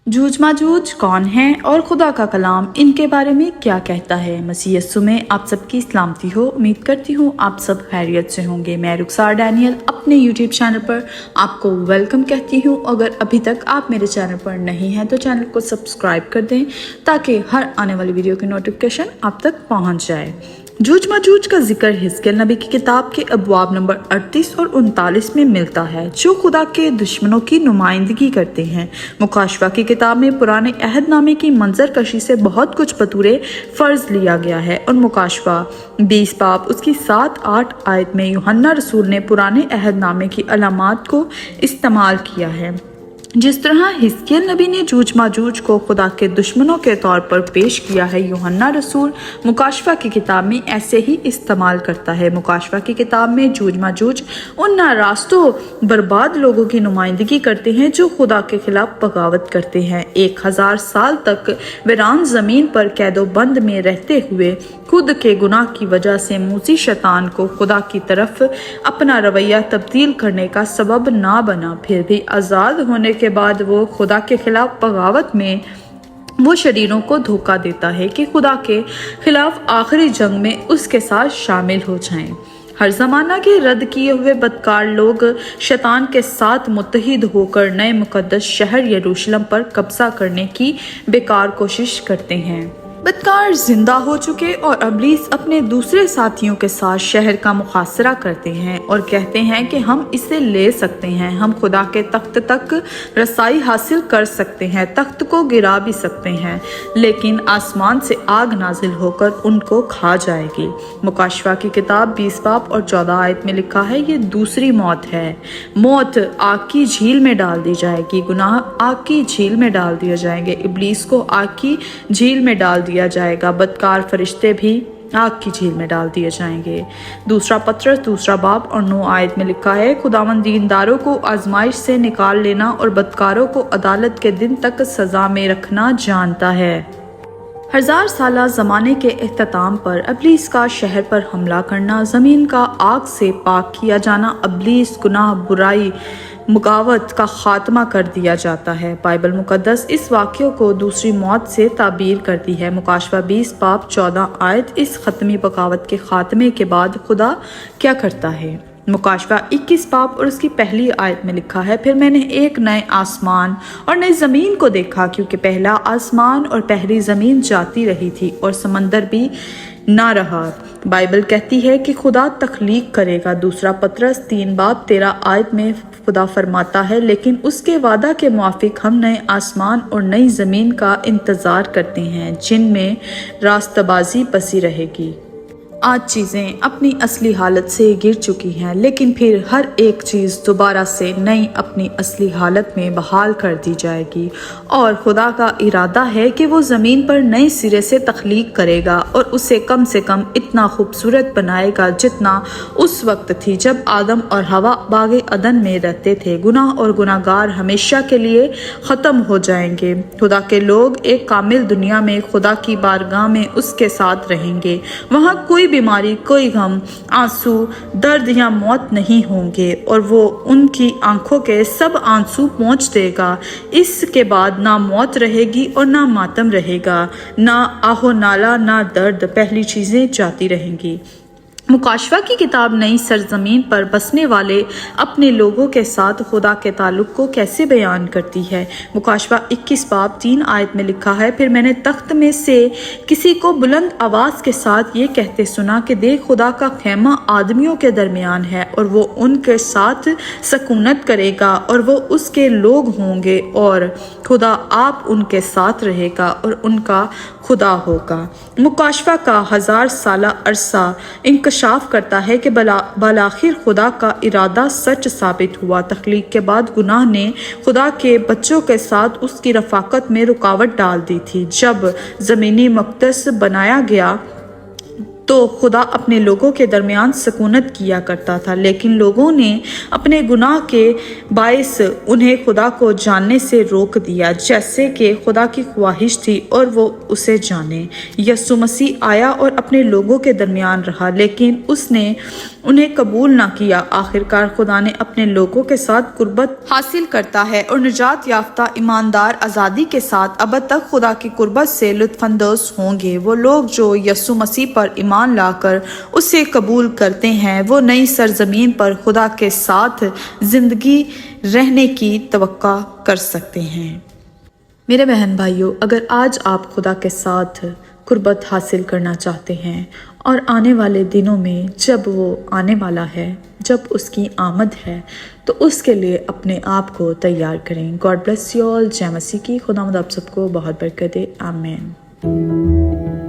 जूझ माजूज कौन है और खुदा का कलाम इनके बारे में क्या कहता है। मसीह यस्सु में आप सबकी सलामती हो। उम्मीद करती हूँ आप सब खैरियत से होंगे। मैं रुखसार डैनियल अपने यूट्यूब चैनल पर आपको वेलकम कहती हूँ। अगर अभी तक आप मेरे चैनल पर नहीं हैं तो चैनल को सब्सक्राइब कर दें ताकि हर आने वाली वीडियो की नोटिफिकेशन आप तक पहुँच जाए। जूझ माजूज का जिक्र हिजकिय्याह नबी की किताब के अबवाब नंबर 38 और 39 में मिलता है, जो खुदा के दुश्मनों की नुमाइंदगी करते हैं। मुकाशवा की किताब में पुराने अहदनामे की मंजर कशी से बहुत कुछ बतूरे फर्ज लिया गया है और मुकाशवा 20 बाब उसकी 7-8 आयत में यूहन्ना रसूल ने पुराने अहदनामे की अलामात को इस्तेमाल किया है। जिस तरह हिजकिय्याह नबी ने जूझ माजूज को खुदा के दुश्मनों के तौर पर पेश किया है, यूहन्ना रसूल मुकाशवा की किताब में ऐसे ही इस्तेमाल करता है। मुकाशवा की किताब में जूझ माजूज उन नारास्तों बर्बाद लोगों की नुमाइंदगी करते हैं जो खुदा के खिलाफ बगावत करते हैं। 1000 साल तक वीरान जमीन पर कैदोबंद में रहते हुए खुद के गुनाह की वजह से मूसी शैतान को खुदा की तरफ अपना रवैया तब्दील करने का सबब ना बना। फिर भी आज़ाद होने के बाद वो खुदा के खिलाफ बगावत में वो शरीरों को धोखा देता है कि खुदा के खिलाफ आखिरी जंग में उसके साथ शामिल हो जाएं। हर जमाना के रद्द किए हुए बदकार लोग शैतान के साथ मुत्तहिद होकर नए मुकद्दस शहर यरूशलेम पर कब्जा करने की बेकार कोशिश करते हैं। बदकार जिंदा हो चुके और इब्लीस अपने दूसरे साथियों के साथ शहर का मुहासरा करते हैं और कहते हैं कि हम इसे ले सकते हैं, हम खुदा के तख्त तक रसाई हासिल कर सकते हैं, तख्त को गिरा भी सकते हैं, लेकिन आसमान से आग नाजिल होकर उनको खा जाएगी। मुकाशवा की किताब 20 बाब और 14 आयत में लिखा है, ये दूसरी मौत है। मौत आग की झील में डाल दी जाएगी, गुनाह आग की झील में डाल दिए जाएंगे, इब्लीस को आग की झील में डाल दिया जाएगा, बदकार फरिश्ते भी आग की झील में डाल दिए जाएंगे। दूसरा पत्रस 2 बाब और 9 आयत में लिखा है, खुदावंद दीनदारों को आजमाइश से निकाल लेना और बदकारों को अदालत के दिन तक सजा में रखना जानता है। 1000 साला ज़माने के इख्तिताम पर इब्लीस का शहर पर हमला करना, ज़मीन का आग से पाक किया जाना, इब्लीस गुनाह बुराई मुगावत का खात्मा कर दिया जाता है। बाइबल मुकद्दस इस वाक़े को दूसरी मौत से ताबीर करती है। मुकाशवा 20 बाब 14 आयत इस ख़त्मी बगावत के खात्मे के बाद खुदा क्या करता है। मुकाशवा 21 बाब और उसकी पहली आयत में लिखा है, फिर मैंने एक नए आसमान और नई ज़मीन को देखा, क्योंकि पहला आसमान और पहली ज़मीन जाती रही थी और समंदर भी ना रहा। बाइबल कहती है कि खुदा तख्लीक करेगा। दूसरा पत्रस 3 बाब 13 आयत में खुदा फरमाता है, लेकिन उसके वादा के मुआफिक हम नए आसमान और नई ज़मीन का इंतज़ार करते हैं जिनमें रास्तबाजी बसी रहेगी। आज चीज़ें अपनी असली हालत से गिर चुकी हैं, लेकिन फिर हर एक चीज़ दोबारा से नई अपनी असली हालत में बहाल कर दी जाएगी और खुदा का इरादा है कि वो ज़मीन पर नए सिरे से तख्लीक करेगा और उसे कम से कम इतना खूबसूरत बनाएगा जितना उस वक्त थी जब आदम और हवा बागे अदन में रहते थे। गुनाह और गुनाहगार हमेशा के लिए ख़त्म हो जाएंगे। खुदा के लोग एक कामिल दुनिया में खुदा की बारगाह में उसके साथ रहेंगे। वहाँ कोई बीमारी, कोई गम, आंसू, दर्द या मौत नहीं होंगे और वो उनकी आंखों के सब आंसू पोंछ देगा। इसके बाद ना मौत रहेगी और ना मातम रहेगा, ना आहो नाला, ना दर्द, पहली चीजें जाती रहेंगी। मुकाशवा की किताब नई सरजमीन पर बसने वाले अपने लोगों के साथ खुदा के ताल्लुक को कैसे बयान करती है। मुकाशवा 21 बाब 3 आयत में लिखा है, फिर मैंने तख्त में से किसी को बुलंद आवाज़ के साथ ये कहते सुना कि देख, खुदा का खेमा आदमियों के दरमियान है और वो उनके साथ सकूनत करेगा और वो उसके लोग होंगे और खुदा आप उनके साथ रहेगा और उनका खुदा होगा। मुकाशवा का 1000 साला अरसा इंकशाफ करता है कि बालाखिर खुदा का इरादा सच साबित हुआ। तख्लीक के बाद गुनाह ने खुदा के बच्चों के साथ उसकी रफाकत में रुकावट डाल दी थी। जब ज़मीनी मक़दस बनाया गया तो खुदा अपने लोगों के दरमियान सकूनत किया करता था, लेकिन लोगों ने अपने गुनाह के बायस उन्हें खुदा को जानने से रोक दिया, जैसे कि खुदा की ख्वाहिश थी और वो उसे जाने। यीशु मसीह आया और अपने लोगों के दरमियान रहा, लेकिन उसने उन्हें कबूल ना किया। आखिरकार खुदा ने अपने लोगों के साथ कुर्बत हासिल करता है और निजात याफ्ता ईमानदार आज़ादी के साथ अब तक खुदा की कुर्बत से लुत्फानंदोज़ होंगे। वो लोग जो यीशु मसीह पर ईमान लाकर उसे कबूल करते हैं, वो नई सरजमीन पर खुदा के साथ जिंदगी रहने की तवक्का कर सकते हैं। मेरे बहन भाइयों, अगर आज आप खुदा के साथ कुर्बत हासिल करना चाहते हैं और आने वाले दिनों में जब वो आने वाला है, जब उसकी आमद है, तो उसके लिए अपने आप को तैयार करें। God bless you all. जय मसीह की। खुदावंद आप सबको बहुत बरकत दे। आमीन।